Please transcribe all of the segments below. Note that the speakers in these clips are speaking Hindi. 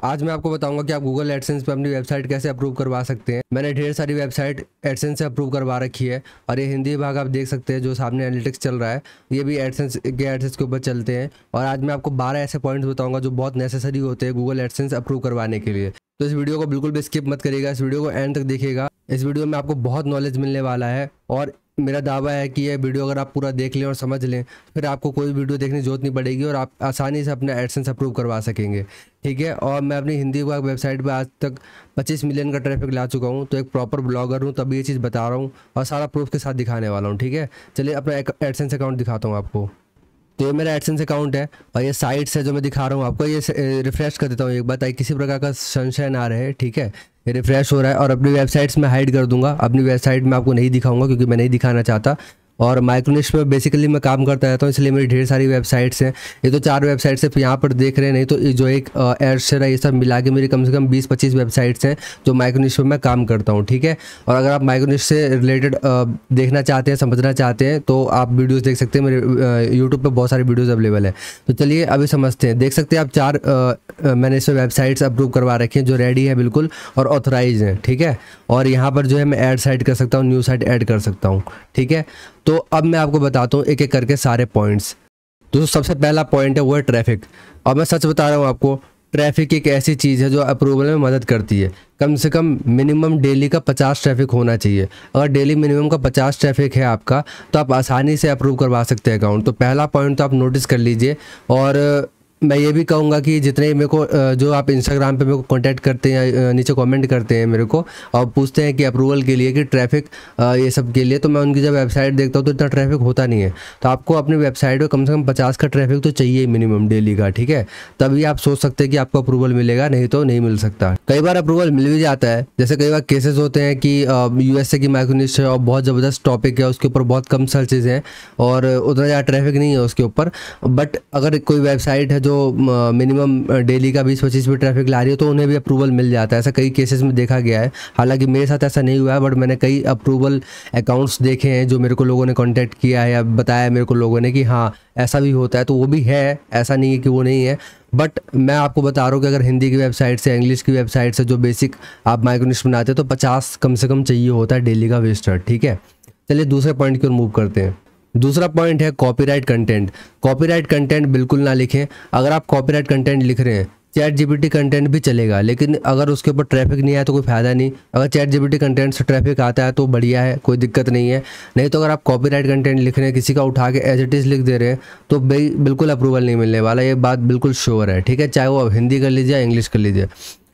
आज मैं आपको बताऊंगा कि आप गूगल एडसेंस पे अपनी वेबसाइट कैसे अप्रूव करवा सकते हैं। मैंने ढेर सारी वेबसाइट एडसेंस से अप्रूव करवा रखी है और ये हिंदी भाग आप देख सकते हैं जो सामने एनालिटिक्स चल रहा है, ये भी एडसेंस के ऊपर चलते हैं। और आज मैं आपको 12 ऐसे पॉइंट्स बताऊंगा जो बहुत नेसेसरी होते हैं गूगल एडसेंस अप्रूव करवाने के लिए। तो इस वीडियो को बिल्कुल भी स्किप मत करिएगा, इस वीडियो को एंड तक देखिएगा। इस वीडियो में आपको बहुत नॉलेज मिलने वाला है और मेरा दावा है कि यह वीडियो अगर आप पूरा देख लें और समझ लें फिर आपको कोई वीडियो देखने की जरूरत नहीं पड़ेगी और आप आसानी से अपना एडसेंस अप्रूव करवा सकेंगे। ठीक है, और मैं अपनी हिंदी वेबसाइट पे आज तक 25 मिलियन का ट्रैफिक ला चुका हूँ, तो एक प्रॉपर ब्लॉगर हूँ तभी ये चीज़ बता रहा हूँ और सारा प्रूफ के साथ दिखाने वाला हूँ। ठीक है, चलिए अपना एडसेंस अकाउंट दिखाता हूँ आपको। तो ये मेरा एडसेंस अकाउंट है और ये साइट्स है जो मैं दिखा रहा हूँ आपको। ये रिफ्रेश कर देता हूँ एक बार ताकि किसी प्रकार का संशय ना रहे। ठीक है, ये रिफ्रेश हो रहा है और अपनी वेबसाइट्स में हाइड कर दूंगा। अपनी वेबसाइट में आपको नहीं दिखाऊंगा क्योंकि मैं नहीं दिखाना चाहता। और माइक्रोनिश पे बेसिकली मैं काम करता रहता हूँ, इसलिए मेरी ढेर सारी वेबसाइट्स हैं। ये तो 4 वेबसाइट्स हैं यहाँ पर देख रहे हैं, नहीं तो जो एक एडशेयर है ये सब मिला के मेरी कम से कम 20-25 वेबसाइट्स हैं जो माइक्रोनिश पे मैं काम करता हूँ। ठीक है, और अगर आप माइक्रोनिश से रिलेटेड देखना चाहते हैं, समझना चाहते हैं तो आप वीडियोज़ देख सकते हैं। मेरे यूट्यूब पर बहुत सारी वीडियोज़ अवेलेबल है। तो चलिए अभी समझते हैं। देख सकते हैं आप 4 मैंने इसमें वेबसाइट्स अप्रूव करवा रखी हैं जो रेडी है बिल्कुल और ऑथराइज हैं। ठीक है, और यहाँ पर जो है मैं ऐड साइट कर सकता हूँ, न्यू साइट ऐड कर सकता हूँ। ठीक है, तो अब मैं आपको बताता हूँ एक एक करके सारे पॉइंट्स। तो सबसे पहला पॉइंट है वो है ट्रैफिक। और मैं सच बता रहा हूँ आपको, ट्रैफिक एक ऐसी चीज़ है जो अप्रूवल में मदद करती है। कम से कम मिनिमम डेली का 50 ट्रैफिक होना चाहिए। अगर डेली मिनिमम का 50 ट्रैफिक है आपका तो आप आसानी से अप्रूव करवा सकते हैं अकाउंट। तो पहला पॉइंट तो आप नोटिस कर लीजिए। और मैं ये भी कहूँगा कि जितने मेरे को जो आप इंस्टाग्राम पे मेरे को कांटेक्ट करते हैं या नीचे कमेंट करते हैं मेरे को और पूछते हैं कि अप्रूवल के लिए कि ट्रैफिक ये सब के लिए, तो मैं उनकी जब वेबसाइट देखता हूँ तो इतना ट्रैफिक होता नहीं है। तो आपको अपनी वेबसाइट पे कम से कम 50 का ट्रैफिक तो चाहिए मिनिमम डेली का। ठीक है, तभी आप सोच सकते हैं कि आपको अप्रूवल मिलेगा, नहीं तो नहीं मिल सकता। कई बार अप्रूवल मिल भी जाता है, जैसे कई बार केसेस होते हैं कि USA की माइक्रोनिश है और बहुत ज़बरदस्त टॉपिक है, उसके ऊपर बहुत कम सर्चेज हैं और उतना ज़्यादा ट्रैफिक नहीं है उसके ऊपर। बट अगर कोई वेबसाइट है जो मिनिमम डेली का 20-25 भी ट्रैफिक ला रही है तो उन्हें भी अप्रूवल मिल जाता है। ऐसा कई केसेस में देखा गया है। हालांकि मेरे साथ ऐसा नहीं हुआ है, बट मैंने कई अप्रूवल अकाउंट्स देखे हैं जो मेरे को लोगों ने कांटेक्ट किया है या बताया मेरे को लोगों ने कि हाँ ऐसा भी होता है। तो वो भी है, ऐसा नहीं है कि वो नहीं है। बट मैं आपको बता रहा हूँ कि अगर हिंदी की वेबसाइट से, इंग्लिश की वेबसाइट से जो बेसिक आप माइक्रोनिश बनाते हैं तो 50 कम से कम चाहिए होता है डेली का विजिटर। ठीक है, चलिए दूसरे पॉइंट की ओर मूव करते हैं। दूसरा पॉइंट है कॉपीराइट कंटेंट। कॉपीराइट कंटेंट बिल्कुल ना लिखें। अगर आप कॉपीराइट कंटेंट लिख रहे हैं, चैट जीपीटी कंटेंट भी चलेगा, लेकिन अगर उसके ऊपर ट्रैफिक नहीं आया तो कोई फ़ायदा नहीं। अगर चैट जीपीटी कंटेंट से ट्रैफिक आता है तो बढ़िया है, कोई दिक्कत नहीं है। नहीं तो अगर आप कॉपीराइट कंटेंट लिख रहे हैं, किसी का उठा के एज इट इज़ लिख दे रहे हैं तो बिल्कुल अप्रूवल नहीं मिलने वाला, ये बात बिल्कुल श्योर है। ठीक है, चाहे वो आप हिंदी कर लीजिए या इंग्लिश कर लीजिए।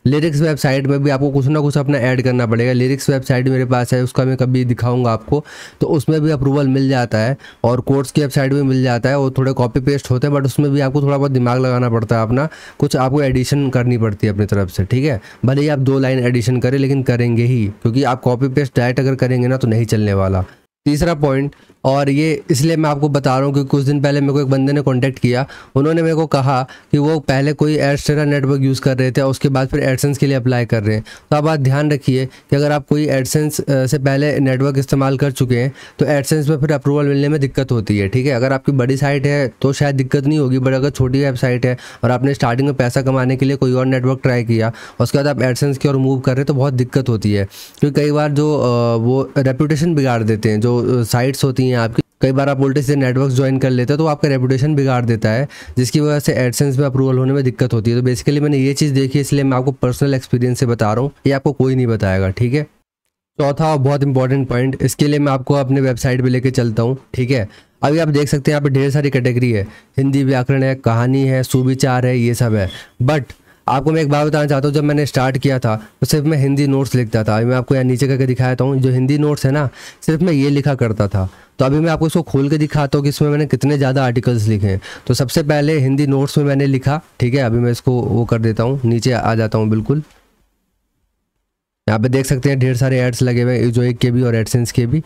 लिरिक्स वेबसाइट में भी आपको कुछ ना कुछ अपना ऐड करना पड़ेगा। लिरिक्स वेबसाइट मेरे पास है, उसका मैं कभी दिखाऊंगा आपको। तो उसमें भी अप्रूवल मिल जाता है और कोर्स की वेबसाइट भी मिल जाता है। वो थोड़े कॉपी पेस्ट होते हैं बट उसमें भी आपको थोड़ा बहुत दिमाग लगाना पड़ता है अपना, कुछ आपको एडिशन करनी पड़ती है अपनी तरफ से। ठीक है, भले ही आप 2 लाइन एडिशन करें लेकिन करेंगे ही, क्योंकि आप कॉपी पेस्ट डायरेक्ट अगर करेंगे ना तो नहीं चलने वाला। तीसरा पॉइंट, और ये इसलिए मैं आपको बता रहा हूँ कि कुछ दिन पहले मेरे को एक बंदे ने कांटेक्ट किया। उन्होंने मेरे को कहा कि वो पहले कोई एडस्टेरा नेटवर्क यूज़ कर रहे थे और उसके बाद फिर एडसेंस के लिए अप्लाई कर रहे हैं। तो आप बात ध्यान रखिए कि अगर आप कोई एडसेंस से पहले नेटवर्क इस्तेमाल कर चुके हैं तो एडसेंस में फिर अप्रूवल मिलने में दिक्कत होती है। ठीक है, अगर आपकी बड़ी साइट है तो शायद दिक्कत नहीं होगी, बट अगर छोटी वेबसाइट है और आपने स्टार्टिंग में पैसा कमाने के लिए कोई और नेटवर्क ट्राई किया और उसके बाद आप एडसेंस की ओर मूव कर रहे हैं तो बहुत दिक्कत होती है। क्योंकि कई बार जो वो रेपुटेशन बिगाड़ देते हैं, जो साइट्स होती हैं आपकी, कई बार आप उल्टे से नेटवर्क ज्वाइन कर लेते हैं तो आपका रेपुटेशन बिगाड़ देता है, जिसकी वजह से एडसेंस में अप्रूवल होने में दिक्कत होती है। तो बेसिकली मैंने ये चीज़ देखी, इसलिए मैं आपको पर्सनल एक्सपीरियंस से बता रहा हूँ, ये आपको कोई नहीं बताएगा। ठीक है, चौथा और बहुत इंपॉर्टेंट पॉइंट, इसके लिए मैं आपको अपने वेबसाइट पे लेके चलता हूँ। ठीक है, अभी आप देख सकते हैं यहाँ पे ढेर सारी कैटेगरी है, हिंदी व्याकरण है, कहानी है, सुविचार है, ये सब है। बट आपको मैं एक बात बताना चाहता हूँ, जब मैंने स्टार्ट किया था तो सिर्फ मैं हिंदी नोट्स लिखता था। अभी मैं आपको यहाँ नीचे करके दिखाता हूँ, जो हिंदी नोट्स है ना, सिर्फ मैं ये लिखा करता था। तो अभी मैं आपको इसको खोल के दिखाता हूँ कि इसमें मैंने कितने ज़्यादा आर्टिकल्स लिखे हैं। तो सबसे पहले हिंदी नोट्स में मैंने लिखा। ठीक है, अभी मैं इसको वो कर देता हूँ, नीचे आ जाता हूँ बिल्कुल। यहाँ पे देख सकते हैं ढेर सारे एड्स लगे हुए हैं, जो एक के भी और एडसेंस के भी।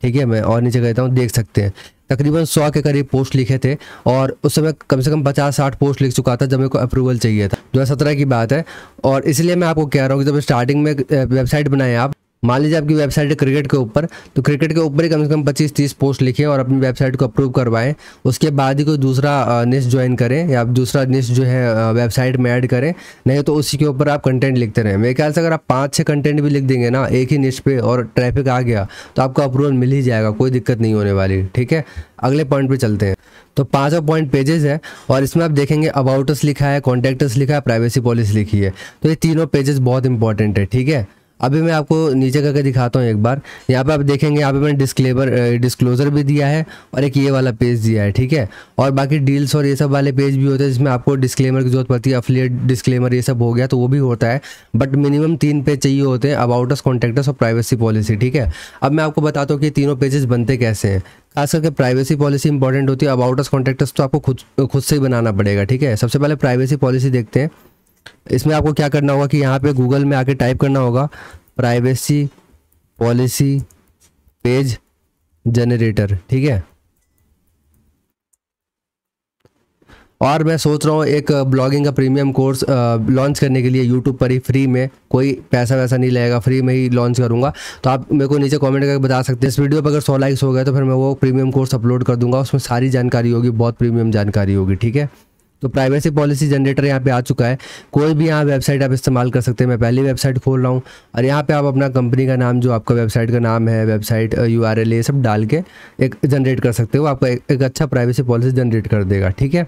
ठीक है, मैं और नीचे कहता हूँ, देख सकते हैं तकरीबन 100 के करीब पोस्ट लिखे थे और उस समय कम से कम 50-60 पोस्ट लिख चुका था जब मेरे को अप्रूवल चाहिए था। 2017 की बात है। और इसलिए मैं आपको कह रहा हूँ कि जब स्टार्टिंग में वेबसाइट बनाएं आप मान लीजिए आपकी वेबसाइट है क्रिकेट के ऊपर, तो क्रिकेट के ऊपर ही कम से कम 25-30 पोस्ट लिखें और अपनी वेबसाइट को अप्रूव करवाएं। उसके बाद ही कोई दूसरा निश ज्वाइन करें या दूसरा निश जो है वेबसाइट में ऐड करें, नहीं तो उसी के ऊपर आप कंटेंट लिखते रहें। मेरे ख्याल से अगर आप 5-6 कंटेंट भी लिख देंगे ना एक ही निश पे और ट्रैफिक आ गया तो आपको अप्रूवल मिल ही जाएगा, कोई दिक्कत नहीं होने वाली। ठीक है, अगले पॉइंट पे चलते हैं। तो 5वां पॉइंट पेजेस है और इसमें आप देखेंगे अबाउट अस लिखा है, कॉन्टैक्ट अस लिखा है, प्राइवेसी पॉलिसी लिखी है। तो ये तीनों पेजेस बहुत इंपॉर्टेंट है। ठीक है, अभी मैं आपको नीचे करके दिखाता हूँ एक बार। यहाँ पे आप देखेंगे, यहाँ पे मैंने डिस्क्लोजर भी दिया है और एक ये वाला पेज दिया है। ठीक है, और बाकी डील्स और ये सब वाले पेज भी होते हैं जिसमें आपको डिस्क्लेमर की जरूरत पड़ती है, अफिलिएट डिस्क्लेमर ये सब हो गया तो वो भी होता है, बट मिनिमम 3 पेज चाहिए होते हैं, अबाउट अस, कॉन्टैक्ट अस और प्राइवेसी पॉलिसी। ठीक है, अब मैं आपको बताता हूँ कि तीनों पेजेस बनते कैसे हैं। खास करके प्राइवेसी पॉलिसी इंपॉर्टेंट होती है, अबाउट अस, कॉन्टैक्ट अस तो आपको खुद से ही बनाना पड़ेगा। ठीक है, सबसे पहले प्राइवेसी पॉलिसी देखते हैं। इसमें आपको क्या करना होगा कि यहाँ पे गूगल में आके टाइप करना होगा प्राइवेसी पॉलिसी पेज जनरेटर। ठीक है, और मैं सोच रहा हूँ एक ब्लॉगिंग का प्रीमियम कोर्स लॉन्च करने के लिए यूट्यूब पर ही फ्री में, कोई पैसा वैसा नहीं लगेगा, फ्री में ही लॉन्च करूँगा। तो आप मेरे को नीचे कमेंट करके बता सकते हैं। इस वीडियो पर अगर 100 लाइक्स हो गए तो फिर मैं वो प्रीमियम कोर्स अपलोड कर दूंगा, उसमें सारी जानकारी होगी, बहुत प्रीमियम जानकारी होगी। ठीक है, तो प्राइवेसी पॉलिसी जनरेटर यहाँ पे आ चुका है। कोई भी यहाँ वेबसाइट आप इस्तेमाल कर सकते हैं। मैं पहली वेबसाइट खोल रहा हूँ और यहाँ पे आप अपना कंपनी का नाम, जो आपका वेबसाइट का नाम है, वेबसाइट URL ये सब डाल के एक जनरेट कर सकते हो। आपका एक अच्छा प्राइवेसी पॉलिसी जनरेट कर देगा। ठीक है,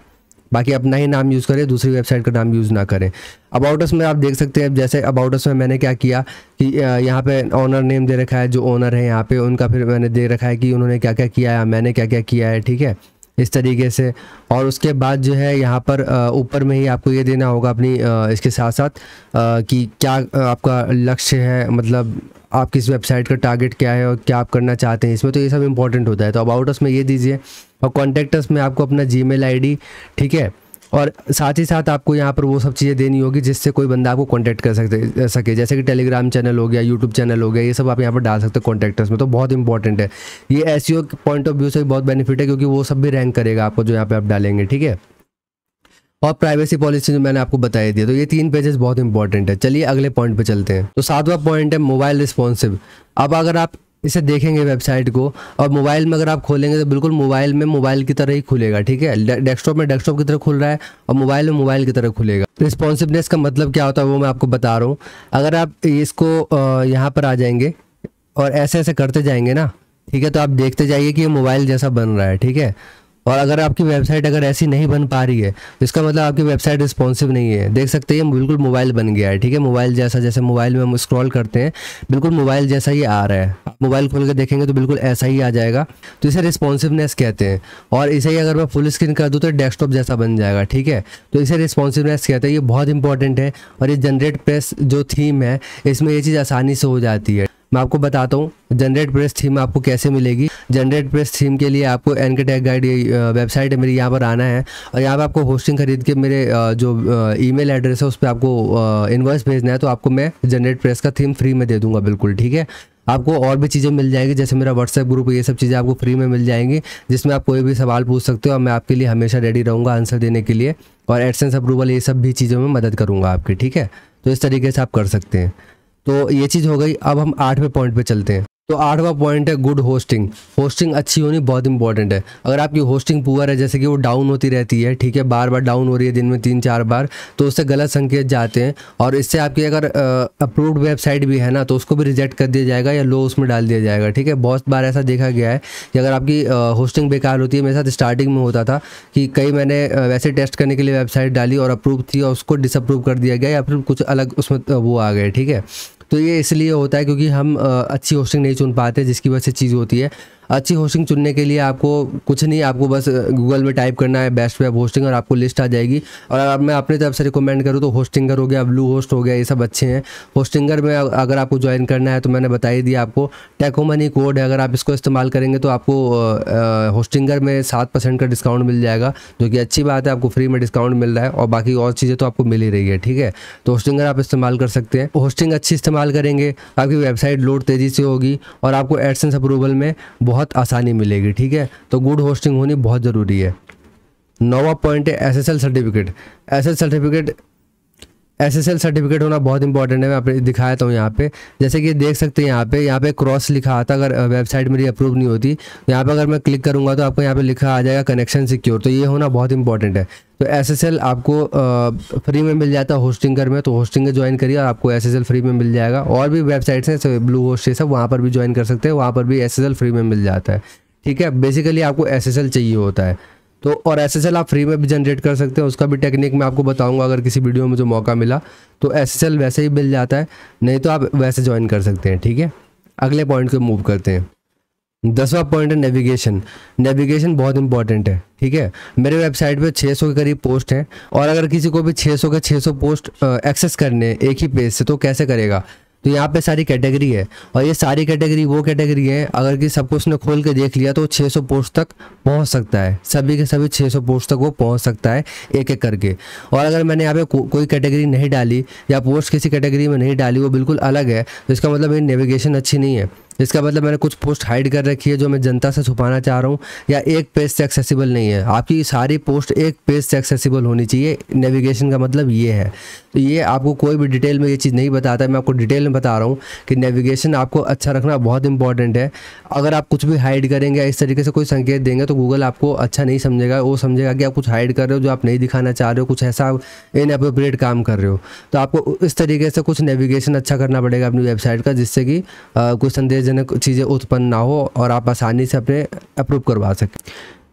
बाकी अपना ही नाम यूज़ करें, दूसरी वेबसाइट का नाम यूज़ ना करें। अबाउट अस में आप देख सकते हैं, जैसे अबाउट अस में मैंने क्या किया कि यहाँ पे ऑनर नेम दे रखा है, जो ओनर है यहाँ पे उनका, फिर मैंने दे रखा है कि उन्होंने क्या क्या किया है, मैंने क्या क्या किया है। ठीक है, इस तरीके से। और उसके बाद जो है यहाँ पर ऊपर में ही आपको ये देना होगा अपनी इसके साथ साथ कि क्या आपका लक्ष्य है, मतलब आप किस वेबसाइट का टारगेट क्या है और क्या आप करना चाहते हैं इसमें, तो ये सब इंपॉर्टेंट होता है। तो अबाउट अस में ये दीजिए और कॉन्टैक्ट अस में आपको अपना जीमेल आईडी, ठीक है, और साथ ही साथ आपको यहाँ पर वो सब चीज़ें देनी होगी जिससे कोई बंदा आपको कांटेक्ट कर सके, जैसे कि टेलीग्राम चैनल हो गया, यूट्यूब चैनल हो गया, ये सब आप यहाँ पर डाल सकते हो कॉन्टैक्टर्स में। तो बहुत इंपॉर्टेंट है ये, एसईओ पॉइंट ऑफ व्यू से बहुत बेनिफिट है क्योंकि वो सब भी रैंक करेगा आपको जो यहाँ पे आप डालेंगे। ठीक है, और प्राइवेसी पॉलिसी जो मैंने आपको बताई दी। तो ये 3 पेजेस बहुत इंपॉर्टेंट है। चलिए अगले पॉइंट पे चलते हैं। तो 7वां पॉइंट है मोबाइल रिस्पॉन्सिव। अब अगर आप इसे देखेंगे वेबसाइट को और मोबाइल में अगर आप खोलेंगे तो बिल्कुल मोबाइल में मोबाइल की तरह ही खुलेगा। ठीक है, डेस्कटॉप में डेस्कटॉप की तरह खुल रहा है और मोबाइल में मोबाइल की तरह खुलेगा। रिस्पॉन्सिवनेस का मतलब क्या होता है वो मैं आपको बता रहा हूँ। अगर आप इसको यहाँ पर आ जाएंगे और ऐसे ऐसे करते जाएंगे ना, ठीक है, तो आप देखते जाइए कि ये मोबाइल जैसा बन रहा है। ठीक है, और अगर आपकी वेबसाइट अगर ऐसी नहीं बन पा रही है तो इसका मतलब आपकी वेबसाइट रिस्पॉन्सिव नहीं है। देख सकते हैं बिल्कुल मोबाइल बन गया है। ठीक है, मोबाइल जैसा, जैसे मोबाइल में हम स्क्रॉल करते हैं बिल्कुल मोबाइल जैसा ही आ रहा है। आप मोबाइल खोल के देखेंगे तो बिल्कुल ऐसा ही आ जाएगा। तो इसे रिस्पॉन्सिवनेस कहते हैं। और इसे ही अगर मैं फुल स्क्रीन कर दूँ तो डेस्कटॉप जैसा बन जाएगा। ठीक है, तो इसे रिस्पॉन्सिवनेस कहते हैं। ये बहुत इंपॉर्टेंट है। और ये जनरेट प्रेस जो थीम है इसमें ये चीज़ आसानी से हो जाती है। मैं आपको बताता हूँ जनरेट प्रेस थीम आपको कैसे मिलेगी। जनरेट प्रेस थीम के लिए आपको एनके टैग गाइड वेबसाइट है मेरी, यहाँ पर आना है और यहाँ पर आपको होस्टिंग खरीद के मेरे जो ईमेल एड्रेस है उस पर आपको इनवॉइस भेजना है। तो आपको मैं जनरेट प्रेस का थीम फ्री में दे दूंगा बिल्कुल। ठीक है, आपको और भी चीज़ें मिल जाएगी, जैसे मेरा व्हाट्सएप ग्रुप, ये सब चीज़ें आपको फ्री में मिल जाएंगी जिसमें आप कोई भी सवाल पूछ सकते हो और मैं आपके लिए हमेशा रेडी रहूँगा आंसर देने के लिए। और एडसेंस अप्रूवल ये सब भी चीज़ों में मदद करूँगा आपकी। ठीक है, तो इस तरीके से आप कर सकते हैं। तो ये चीज़ हो गई। अब हम 8वें पॉइंट पे चलते हैं। तो 8वां पॉइंट है गुड होस्टिंग। होस्टिंग अच्छी होनी बहुत इंपॉर्टेंट है। अगर आपकी होस्टिंग पुअर है, जैसे कि वो डाउन होती रहती है, ठीक है, बार बार डाउन हो रही है दिन में 3-4 बार, तो उससे गलत संकेत जाते हैं और इससे आपकी अगर अप्रूव्ड वेबसाइट भी है ना तो उसको भी रिजेक्ट कर दिया जाएगा या लो उसमें डाल दिया जाएगा। ठीक है, बहुत बार ऐसा देखा गया है कि अगर आपकी होस्टिंग बेकार होती है, मेरे साथ स्टार्टिंग में होता था कि कई मैंने वैसे टेस्ट करने के लिए वेबसाइट डाली और अप्रूव थी और उसको डिसअप्रूव कर दिया गया या फिर कुछ अलग उसमें वो आ गए। ठीक है, तो ये इसलिए होता है क्योंकि हम अच्छी होस्टिंग नहीं चुन पाते, जिसकी वजह से चीज़ होती है। अच्छी होस्टिंग चुनने के लिए आपको कुछ नहीं, आपको बस गूगल में टाइप करना है बेस्ट वेब होस्टिंग और आपको लिस्ट आ जाएगी। और अब मैं अपनी तरफ से रिकमेंड करूँ तो होस्टिंगर हो गया, ब्लू होस्ट हो गया, ये सब अच्छे हैं। होस्टिंगर में अगर आपको ज्वाइन करना है तो मैंने बता ही दिया आपको, टेकोमनी कोड है, अगर आप इसको इस्तेमाल करेंगे तो आपको होस्टिंगर में 7% का डिस्काउंट मिल जाएगा, जो कि अच्छी बात है। आपको फ्री में डिस्काउंट मिल रहा है और बाकी और चीज़ें तो आपको मिल ही रही है। ठीक है, तो होस्टिंगर आप इस्तेमाल कर सकते हैं। होस्टिंग अच्छी इस्तेमाल करेंगे, आपकी वेबसाइट लोड तेज़ी से होगी और आपको एडसेंस अप्रूवल में बहुत आसानी मिलेगी। ठीक है, तो गुड होस्टिंग होनी बहुत ज़रूरी है। 9वां पॉइंट है एसएसएल सर्टिफिकेट। SSL सर्टिफिकेट होना बहुत इंपॉर्टेंट है। मैं आपको दिखाता हूँ यहाँ पे, जैसे कि देख सकते हैं यहाँ पे क्रॉस लिखा आता, अगर वेबसाइट मेरी अप्रूव नहीं होती, यहाँ पे अगर मैं क्लिक करूँगा तो आपको यहाँ पे लिखा आ जाएगा कनेक्शन सिक्योर, तो ये होना बहुत इंपॉर्टेंट है। तो SSL आपको फ्री में मिल जाता है होस्टिंगर में, तो होस्टिंग ज्वाइन करिए और आपको SSL फ्री में मिल जाएगा। और भी वेबसाइट्स हैं ब्लू होस्ट ये सब, वहाँ पर भी ज्वाइन कर सकते हैं, वहाँ पर भी SSL फ्री में मिल जाता है। ठीक है, बेसिकली आपको SSL चाहिए होता है। तो और SSL आप फ्री में भी जनरेट कर सकते हैं, उसका भी टेक्निक मैं आपको बताऊंगा अगर किसी वीडियो में मुझे मौका मिला। तो SSL वैसे ही मिल जाता है, नहीं तो आप वैसे ज्वाइन कर सकते हैं। ठीक है, अगले पॉइंट को मूव करते हैं। 10वां पॉइंट है नेविगेशन। नेविगेशन बहुत इंपॉर्टेंट है। ठीक है, मेरे वेबसाइट पे 600 के करीब पोस्ट हैं, और अगर किसी को भी 600 के 600 पोस्ट एक्सेस करने एक ही पेज से, तो कैसे करेगा? तो यहाँ पे सारी कैटेगरी है, और ये सारी कैटेगरी वो कैटेगरी है, अगर कि सब कुछ ने खोल के देख लिया तो 600 पोस्ट तक पहुँच सकता है, सभी के सभी 600 पोस्ट तक वो पहुँच सकता है एक एक करके। और अगर मैंने यहाँ पे कोई कैटेगरी नहीं डाली या पोस्ट किसी कैटेगरी में नहीं डाली, वो बिल्कुल अलग है, तो इसका मतलब मेरी नेविगेशन अच्छी नहीं है। इसका मतलब मैंने कुछ पोस्ट हाइड कर रखी है जो मैं जनता से छुपाना चाह रहा हूँ, या एक पेज से एक्सेसिबल नहीं है। आपकी सारी पोस्ट एक पेज से एक्सेसिबल होनी चाहिए, नेविगेशन का मतलब ये है। तो ये आपको कोई भी डिटेल में ये चीज़ नहीं बताता है, मैं आपको डिटेल में बता रहा हूँ कि नेविगेशन आपको अच्छा रखना बहुत इंपॉर्टेंट है। अगर आप कुछ भी हाइड करेंगे या इस तरीके से कोई संकेत देंगे तो गूगल आपको अच्छा नहीं समझेगा, वो समझेगा कि आप कुछ हाइड कर रहे हो जो आप नहीं दिखाना चाह रहे हो, कुछ ऐसा इनअप्रोप्रिएट काम कर रहे हो। तो आपको इस तरीके से कुछ नेविगेशन अच्छा करना पड़ेगा अपनी वेबसाइट का, जिससे कि कुछ संदेहजनक चीज़ें उत्पन्न ना हो और आप आसानी से अपने अप्रूव करवा सकें।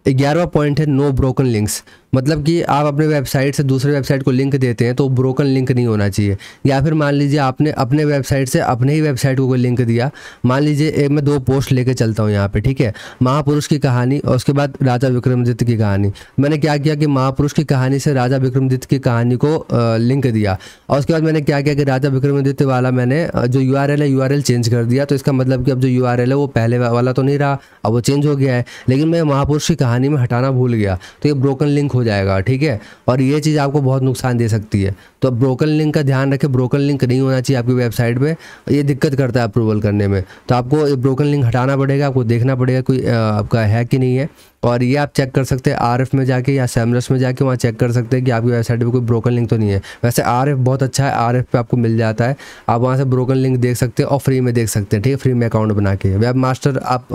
11वां पॉइंट है नो ब्रोकन लिंक्स। मतलब कि आप अपने वेबसाइट से दूसरे वेबसाइट को लिंक देते हैं तो ब्रोकन लिंक नहीं होना चाहिए। या फिर मान लीजिए आपने अपने वेबसाइट से अपने ही वेबसाइट को कोई लिंक दिया, मान लीजिए मैं 2 पोस्ट लेके चलता हूँ यहाँ पे। ठीक है, महापुरुष की कहानी और उसके बाद राजा विक्रमादित्य की कहानी। मैंने क्या किया कि महापुरुष की कहानी से राजा विक्रमादित्य की कहानी को लिंक दिया, और उसके बाद मैंने क्या किया कि राजा विक्रमादित्य वाला मैंने जो URL है URL चेंज कर दिया। तो इसका मतलब कि अब जो URL है वो पहले वाला तो नहीं रहा, अब वो चेंज हो गया है, लेकिन मैं महापुरुष की कहानी में हटाना भूल गया, तो ये ब्रोकन लिंक हो जाएगा। ठीक है, और ये चीज़ आपको बहुत नुकसान दे सकती है। तो ब्रोकन लिंक का ध्यान रखें, ब्रोकन लिंक नहीं होना चाहिए आपकी वेबसाइट पे, ये दिक्कत करता है अप्रूवल करने में। तो आपको ये ब्रोकन लिंक हटाना पड़ेगा, आपको देखना पड़ेगा कोई आपका है कि नहीं है। और ये आप चेक कर सकते हैं RF में जाके या सेमरस में जाके, वहाँ चेक कर सकते हैं कि आपकी वेबसाइट पे कोई ब्रोकन लिंक तो नहीं है। वैसे RF बहुत अच्छा है, RF पे आपको मिल जाता है, आप वहाँ से ब्रोकन लिंक देख सकते हैं और फ्री में देख सकते हैं। ठीक है, फ्री में अकाउंट बना के वेब मास्टर आप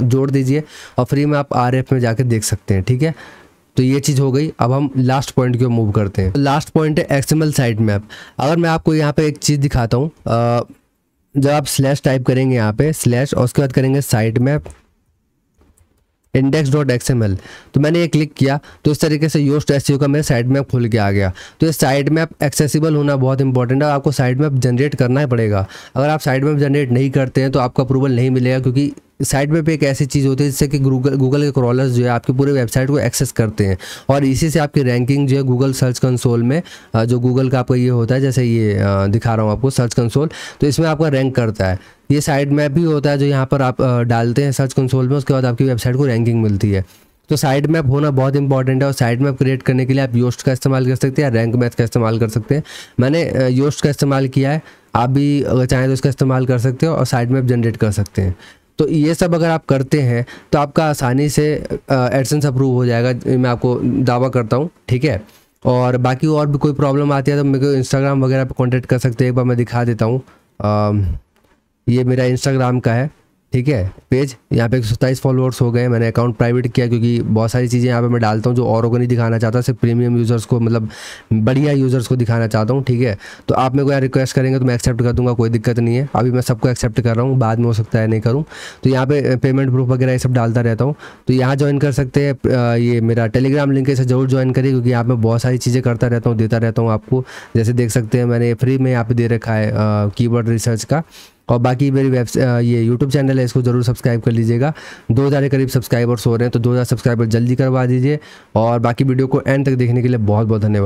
जोड़ दीजिए और फ्री में आप RF में जाके देख सकते हैं। ठीक है, तो ये चीज़ हो गई। अब हम लास्ट पॉइंट की ओर मूव करते हैं। लास्ट पॉइंट है XML साइट मैप। अगर मैं आपको यहाँ पे एक चीज़ दिखाता हूँ, जब आप स्लैश टाइप करेंगे यहाँ पे स्लैश और उसके बाद करेंगे साइट मैप index.xml, तो मैंने ये क्लिक किया तो इस तरीके से योस्ट SEO का मेरा साइट मैप खुल के आ गया। तो ये साइट मैप एक्सेसिबल होना बहुत इंपॉर्टेंट है, आपको साइट मैप जनरेट करना ही पड़ेगा। अगर आप साइट मैप जनरेट नहीं करते हैं तो आपका अप्रूवल नहीं मिलेगा, क्योंकि साइट मैप एक ऐसी चीज़ होती है जिससे कि गूगल के क्रॉलर्स जो है आपकी पूरे वेबसाइट को एक्सेस करते हैं, और इसी से आपकी रैंकिंग जो है गूगल सर्च कंसोल में, जो गूगल का आपका ये होता है, जैसे ये दिखा रहा हूँ आपको सर्च कंसोल, तो इसमें आपका रैंक करता है। ये साइट मैप भी होता है जो यहाँ पर आप डालते हैं सर्च कंसोल में, उसके बाद आपकी वेबसाइट को रैंकिंग मिलती है। तो साइट मैप होना बहुत इंपॉर्टेंट है, और साइट मैप क्रिएट करने के लिए आप योस्ट का इस्तेमाल कर सकते हैं या रैंक मैथ का इस्तेमाल कर सकते हैं। मैंने योस्ट का इस्तेमाल किया है, आप भी अगर चाहें तो इसका इस्तेमाल कर सकते हो और साइट मैप जनरेट कर सकते हैं। तो ये सब अगर आप करते हैं तो आपका आसानी से एडसेंस अप्रूव हो जाएगा, मैं आपको दावा करता हूँ। ठीक है, और बाकी और भी कोई प्रॉब्लम आती है तो मेरे को इंस्टाग्राम वगैरह पर कॉन्टैक्ट कर सकते हैं। एक बार मैं दिखा देता हूँ, ये मेरा इंस्टाग्राम का है। ठीक है, पेज यहाँ पे 127 फॉलोअर्स हो गए। मैंने अकाउंट प्राइवेट किया क्योंकि बहुत सारी चीज़ें यहाँ पे मैं डालता हूँ जो औरों को नहीं दिखाना चाहता, सिर्फ प्रीमियम यूज़र्स को, मतलब बढ़िया यूज़र्स को दिखाना चाहता हूँ। ठीक है, तो आप मेरे को यहाँ रिक्वेस्ट करेंगे तो मैं एक्सेप्ट कर दूँगा, कोई दिक्कत नहीं है। अभी मैं सबको एक्सेप्ट कर रहा हूँ, बाद में हो सकता है नहीं करूँ। तो यहाँ पे पेमेंट प्रूफ वगैरह ये सब डालता रहता हूँ, तो यहाँ ज्वाइन कर सकते हैं। ये मेरा टेलीग्राम लिंक है, इसे जरूर ज्वाइन करिए, क्योंकि यहाँ पे बहुत सारी चीज़ें करता रहता हूँ, देता रहता हूँ आपको। जैसे देख सकते हैं मैंने फ्री में यहाँ पे दे रखा है कीवर्ड रिसर्च का। और बाकी मेरी ये यूट्यूब चैनल है, इसको ज़रूर सब्सक्राइब कर लीजिएगा। 2000 के करीब सब्सक्राइबर्स हो रहे हैं, तो 2000 सब्सक्राइबर जल्दी करवा दीजिए। और बाकी वीडियो को एंड तक देखने के लिए बहुत बहुत धन्यवाद।